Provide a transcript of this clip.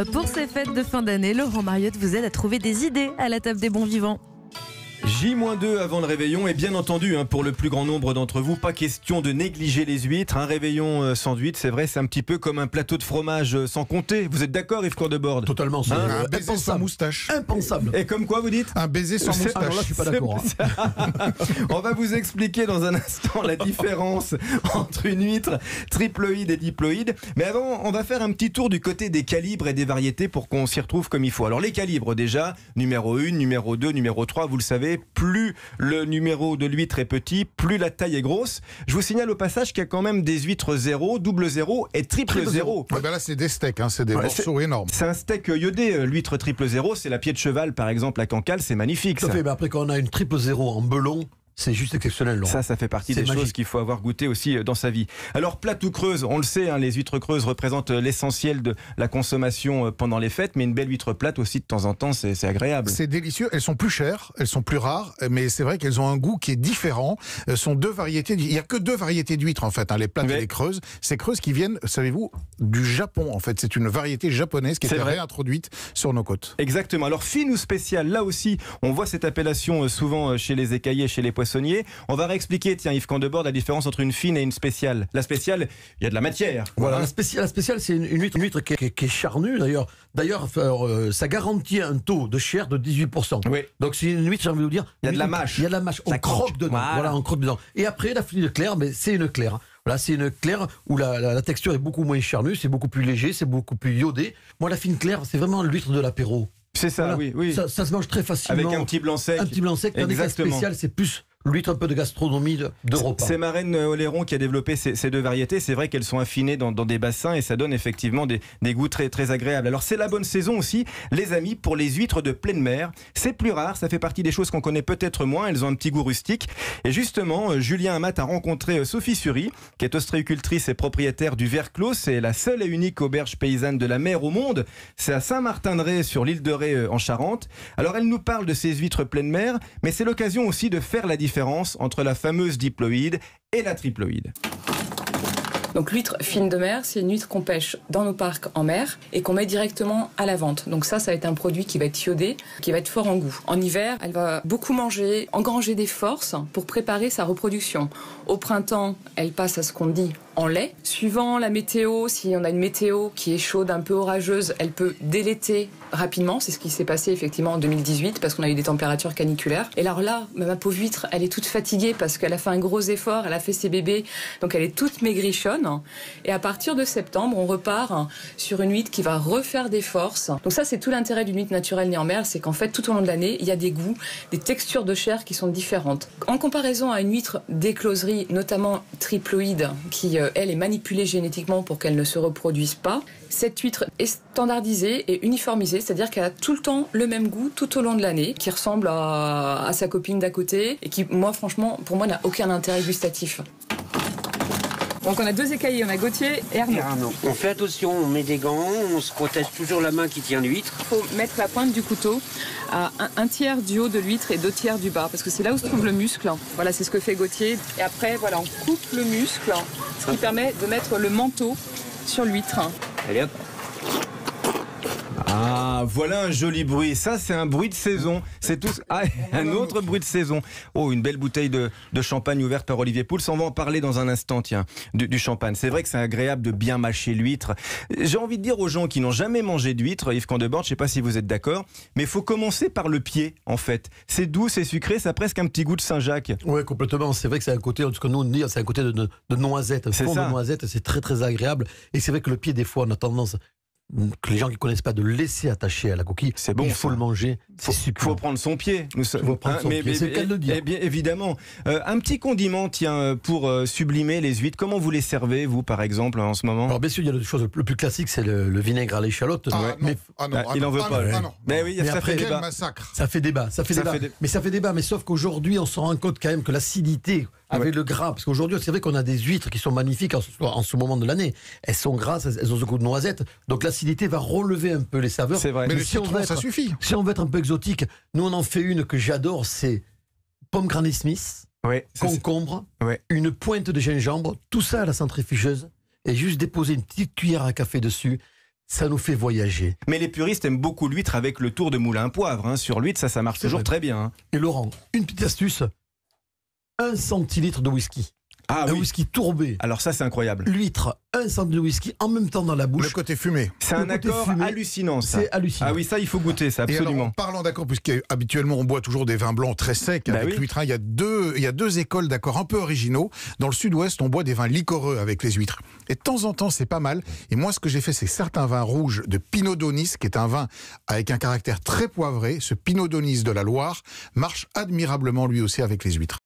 Pour ces fêtes de fin d'année, Laurent Mariotte vous aide à trouver des idées à la table des bons vivants. J-2 avant le réveillon et bien entendu pour le plus grand nombre d'entre vous, pas question de négliger les huîtres. Un réveillon sans huîtres, c'est vrai, c'est un petit peu comme un plateau de fromage sans compter. Vous êtes d'accord Yves Courdebord? Totalement. Un baiser sans moustache. Impensable. Et comme quoi vous dites? Un baiser sans moustache. Alors là, je suis pas d'accord. On va vous expliquer dans un instant la différence entre une huître triploïde et diploïde. Mais avant, on va faire un petit tour du côté des calibres et des variétés pour qu'on s'y retrouve comme il faut. Alors les calibres déjà, numéro 1, numéro 2, numéro 3, vous le savez, plus le numéro de l'huître est petit, plus la taille est grosse. Je vous signale au passage qu'il y a quand même des huîtres 0, double 0 et triple 0. Ouais, ben là, c'est des steaks, c'est des morceaux énormes. C'est un steak iodé, l'huître triple 0, c'est la pied de cheval par exemple à Cancale, c'est magnifique. Tout à fait, mais après quand on a une triple 0 en belon, c'est juste exceptionnel. Laurent. Ça fait partie des choses qu'il faut avoir goûté aussi dans sa vie. Alors, plate ou creuse, on le sait, les huîtres creuses représentent l'essentiel de la consommation pendant les fêtes, mais une belle huître plate aussi, de temps en temps, c'est agréable. C'est délicieux. Elles sont plus chères, elles sont plus rares, mais c'est vrai qu'elles ont un goût qui est différent. Ce sont deux variétés. Il n'y a que deux variétés d'huîtres, en fait, les plates et les creuses. Ces creuses qui viennent, savez-vous, du Japon, en fait. C'est une variété japonaise qui a été réintroduite sur nos côtes. Exactement. Alors, fine ou spéciale, là aussi, on voit cette appellation souvent chez les écaillers, chez les poissonniers. On va réexpliquer, tiens, Yves Courdebord, la différence entre une fine et une spéciale. La spéciale, il y a de la matière. Voilà, la spéciale, c'est une huître qui est charnue, d'ailleurs. D'ailleurs, ça garantit un taux de chair de 18%. Oui. Donc, c'est une huître, j'ai envie de vous dire. Il y a de la mâche. Il y a de la mâche. On croque dedans. Voilà, on croque dedans. Et après, la fine claire, c'est une claire. Voilà, c'est une claire où la texture est beaucoup moins charnue, c'est beaucoup plus léger, c'est beaucoup plus iodé. Moi, la fine claire, c'est vraiment l'huître de l'apéro. C'est ça, voilà. oui. Ça se mange très facilement. Avec un petit blanc sec. Un petit blanc sec, tandis que la spéciale, c'est plus l'huître un peu de gastronomie de repas. C'est Marraine Oléron qui a développé ces deux variétés. C'est vrai qu'elles sont affinées dans des bassins et ça donne effectivement des goûts très, très agréables. Alors c'est la bonne saison aussi, les amis, pour les huîtres de pleine mer. C'est plus rare, ça fait partie des choses qu'on connaît peut-être moins. Elles ont un petit goût rustique. Et justement, Julien Amat a rencontré Sophie Sury, qui est ostréicultrice et propriétaire du Verclos. C'est la seule et unique auberge paysanne de la mer au monde. C'est à Saint-Martin-de-Ré, sur l'île de Ré, en Charente. Alors elle nous parle de ces huîtres pleine mer, mais c'est l'occasion aussi de faire la différence entre la fameuse diploïde et la triploïde. Donc l'huître fine de mer, c'est une huître qu'on pêche dans nos parcs en mer et qu'on met directement à la vente. Donc ça va être un produit qui va être iodé, qui va être fort en goût. En hiver, elle va beaucoup manger, engranger des forces pour préparer sa reproduction. Au printemps, elle passe à ce qu'on dit en lait. Suivant la météo, si on a une météo qui est chaude, un peu orageuse, elle peut délaiter rapidement. C'est ce qui s'est passé effectivement en 2018 parce qu'on a eu des températures caniculaires. Et alors là, ma pauvre huître, elle est toute fatiguée parce qu'elle a fait un gros effort, elle a fait ses bébés, donc elle est toute maigrichonne. Et à partir de septembre, on repart sur une huître qui va refaire des forces. Donc ça, c'est tout l'intérêt d'une huître naturelle née en mer, c'est qu'en fait, tout au long de l'année, il y a des goûts, des textures de chair qui sont différentes. En comparaison à une huître d'écloserie, notamment triploïde, qui elle est manipulée génétiquement pour qu'elle ne se reproduise pas, cette huître est standardisée et uniformisée, c'est-à-dire qu'elle a tout le temps le même goût tout au long de l'année, qui ressemble à sa copine d'à côté et qui, moi, franchement, pour moi, n'a aucun intérêt gustatif. Donc on a deux écaillés, on a Gauthier et Arnaud. On fait attention, on met des gants, on se protège toujours la main qui tient l'huître. Il faut mettre la pointe du couteau à un tiers du haut de l'huître et 2 tiers du bas, parce que c'est là où se trouve le muscle. Voilà, c'est ce que fait Gauthier. Et après, voilà, on coupe le muscle, ce qui permet de mettre le manteau sur l'huître. Allez hop. Ah, voilà un joli bruit. Ça, c'est un bruit de saison. C'est tout. Ah, un autre bruit de saison. Oh, une belle bouteille de champagne ouverte par Olivier Pouls. On va en parler dans un instant, tiens, du champagne. C'est vrai que c'est agréable de bien mâcher l'huître. J'ai envie de dire aux gens qui n'ont jamais mangé d'huître, Yves Courdebord, je ne sais pas si vous êtes d'accord, mais il faut commencer par le pied, en fait. C'est doux, c'est sucré, ça a presque un petit goût de Saint-Jacques. Oui, complètement. C'est vrai que c'est un côté, ce que nous on dit, c'est un côté de noisette. C'est ça. De noisette, c'est très très agréable. Et c'est vrai que le pied, des fois, on a tendance, que les gens qui ne connaissent pas, de laisser attacher à la coquille. C'est bon. Il faut le manger. Il faut prendre son pied. C'est le cas de le dire. Bien évidemment. Un petit condiment, tiens, pour sublimer les huîtres. Comment vous les servez, vous, par exemple, en ce moment? Alors, bien sûr, il y a des choses. Le plus classique, c'est le vinaigre à l'échalote. Il n'en veut pas. Mais oui, ça fait débat. Ça fait débat. Mais ça fait débat. Mais sauf qu'aujourd'hui, on se rend compte quand même que l'acidité avec le gras, parce qu'aujourd'hui, c'est vrai qu'on a des huîtres qui sont magnifiques en ce moment de l'année. Elles sont grasses, elles ont ce goût de noisette. Donc l'acidité va relever un peu les saveurs. C'est vrai. Mais le citron, ça suffit. Si on veut être un peu exotique, nous on en fait une que j'adore, c'est pomme Granny Smith, concombre, une pointe de gingembre, tout ça à la centrifugeuse, et juste déposer une petite cuillère à café dessus. ça nous fait voyager. Mais les puristes aiment beaucoup l'huître avec le tour de moulin à poivre. Hein. Sur l'huître, ça marche toujours très bien. Hein. Et Laurent, une petite astuce, 1 centilitre de whisky. Ah un oui. whisky tourbé. Alors ça, c'est incroyable. L'huître, 1 centilitre de whisky en même temps dans la bouche. Le côté fumé. C'est un accord hallucinant, ça. C'est hallucinant. Ah oui, ça, il faut goûter, ça, Et absolument. alors, en parlant d'accord, puisqu'habituellement on boit toujours des vins blancs très secs avec oui. l'huître, hein, il y a deux écoles d'accords un peu originaux. Dans le sud-ouest, on boit des vins liquoreux avec les huîtres. Et de temps en temps, c'est pas mal. Et moi, ce que j'ai fait, c'est certains vins rouges de Pinot Donis, qui est un vin avec un caractère très poivré. Ce Pinot Donis de la Loire marche admirablement lui aussi avec les huîtres.